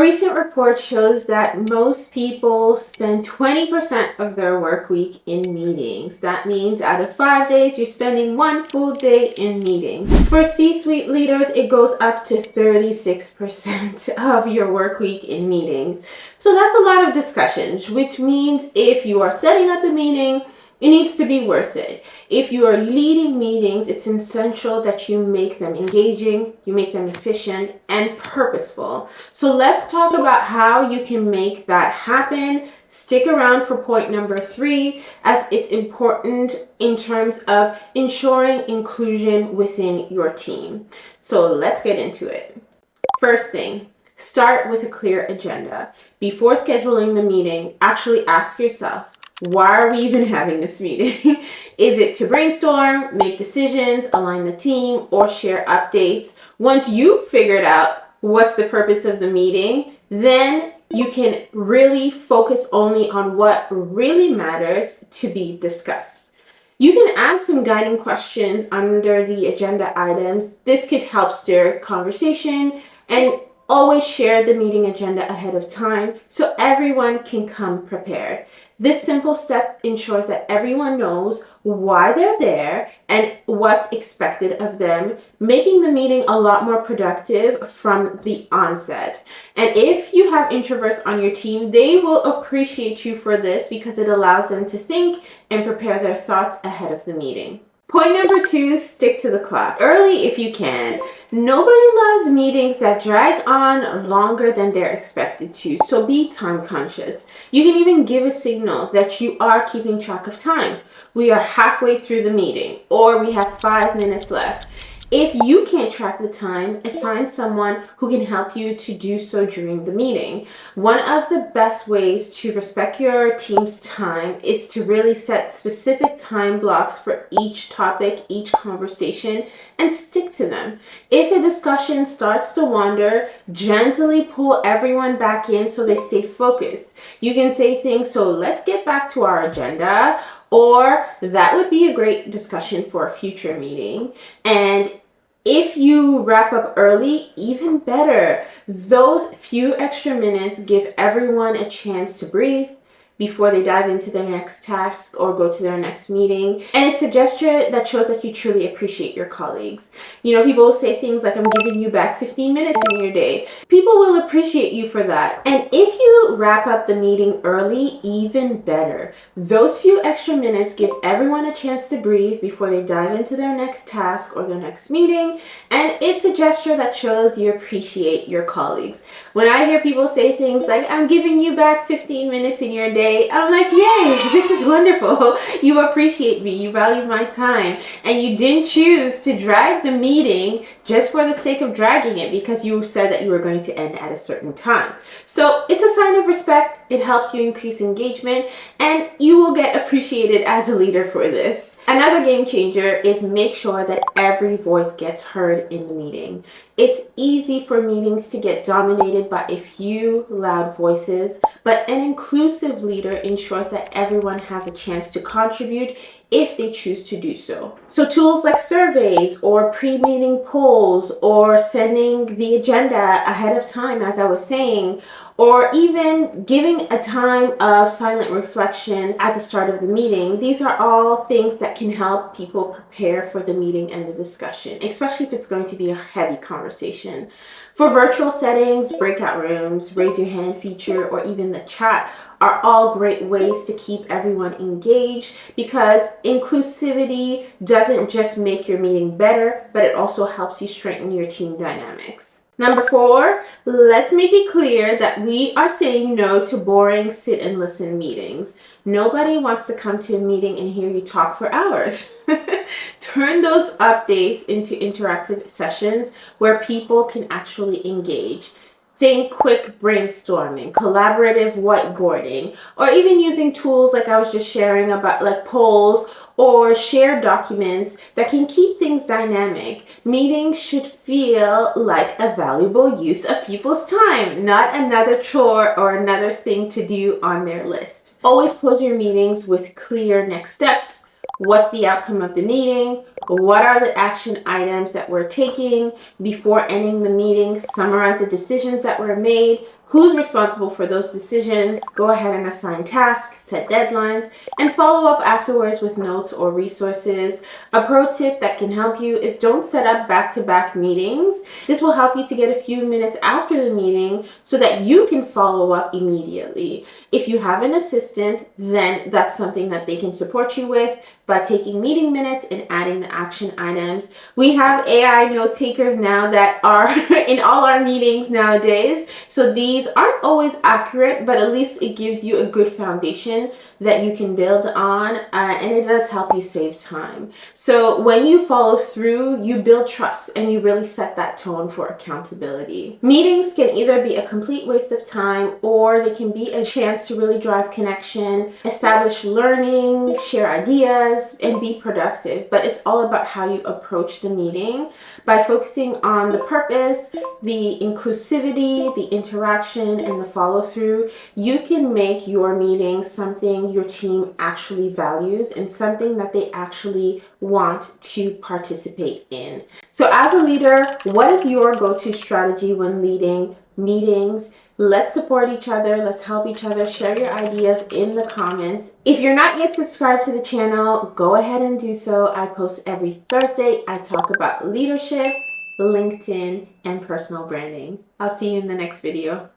recent report shows that most people spend 20% of their work week in meetings. That means out of 5 days, you're spending 1 full day in meetings. For C-suite leaders, it goes up to 36% of your work week in meetings. So that's a lot of discussions, which means if you are setting up a meeting, it needs to be worth it. If you are leading meetings, it's essential that you make them engaging, you make them efficient and purposeful. So let's talk about how you can make that happen. Stick around for point number 3, as it's important in terms of ensuring inclusion within your team. So let's get into it. First thing, start with a clear agenda. Before scheduling the meeting, actually ask yourself, why are we even having this meeting? Is it to brainstorm, make decisions, align the team, or share updates? Once you've figured out what's the purpose of the meeting, then you can really focus only on what really matters to be discussed. You can add some guiding questions under the agenda items. This could help stir conversation, and always share the meeting agenda ahead of time so everyone can come prepared. This simple step ensures that everyone knows why they're there and what's expected of them, making the meeting a lot more productive from the onset. And if you have introverts on your team, they will appreciate you for this because it allows them to think and prepare their thoughts ahead of the meeting. Point number 2, stick to the clock. Early if you can. Nobody loves meetings that drag on longer than they're expected to, so be time conscious. You can even give a signal that you are keeping track of time. We are halfway through the meeting, or we have 5 minutes left. If you can't track the time, assign someone who can help you to do so during the meeting. One of the best ways to respect your team's time is to really set specific time blocks for each topic, each conversation, and stick to them. If a discussion starts to wander, gently pull everyone back in so they stay focused. You can say things, so let's get back to our agenda, or that would be a great discussion for a future meeting. And if you wrap up early, even better. Those few extra minutes give everyone a chance to breathe before they dive into their next task or go to their next meeting. And it's a gesture that shows that you truly appreciate your colleagues. You know, people will say things like, I'm giving you back 15 minutes in your day. People will appreciate you for that. And if you wrap up the meeting early, even better. Those few extra minutes give everyone a chance to breathe before they dive into their next task or their next meeting. And it's a gesture that shows you appreciate your colleagues. When I hear people say things like, I'm giving you back 15 minutes in your day, I'm like, yay, this is wonderful. You appreciate me, you value my time, and you didn't choose to drag the meeting just for the sake of dragging it because you said that you were going to end at a certain time. So it's a sign of respect, it helps you increase engagement, and you will get appreciated as a leader for this. Another game changer is make sure that every voice gets heard in the meeting. It's easy for meetings to get dominated by a few loud voices, but an inclusive leader ensures that everyone has a chance to contribute if they choose to do so. So tools like surveys or pre-meeting polls or sending the agenda ahead of time, as I was saying, or even giving a time of silent reflection at the start of the meeting. These are all things that can help people prepare for the meeting and the discussion, especially if it's going to be a heavy conversation. For virtual settings, breakout rooms, raise your hand feature, or even the chat are all great ways to keep everyone engaged, because inclusivity doesn't just make your meeting better, but it also helps you strengthen your team dynamics. Number 4, let's make it clear that we are saying no to boring sit and listen meetings. Nobody wants to come to a meeting and hear you talk for hours. Turn those updates into interactive sessions where people can actually engage. Think quick brainstorming, collaborative whiteboarding, or even using tools like I was just sharing about, like polls or shared documents that can keep things dynamic. Meetings should feel like a valuable use of people's time, not another chore or another thing to do on their list. Always close your meetings with clear next steps. What's the outcome of the meeting? What are the action items that we're taking before ending the meeting? Summarize the decisions that were made. who's responsible for those decisions. Go ahead and assign tasks, set deadlines, and follow up afterwards with notes or resources. A pro tip that can help you is don't set up back-to-back meetings. This will help you to get a few minutes after the meeting so that you can follow up immediately. If you have an assistant, then that's something that they can support you with by taking meeting minutes and adding the action items. We have AI note takers now that are in all our meetings nowadays. So these aren't always accurate, but at least it gives you a good foundation that you can build on, and it does help you save time. So when you follow through, you build trust and you really set that tone for accountability. Meetings can either be a complete waste of time or they can be a chance to really drive connection, establish learning, share ideas, and be productive. But it's all about how you approach the meeting. By focusing on the purpose, the inclusivity, the interaction, and the follow through, you can make your meeting something your team actually values and something that they actually want to participate in. So as a leader, what is your go-to strategy when leading meetings? Let's support each other. Let's help each other. Share your ideas in the comments. If you're not yet subscribed to the channel, go ahead and do so. I post every Thursday. I talk about leadership, LinkedIn, and personal branding. I'll see you in the next video.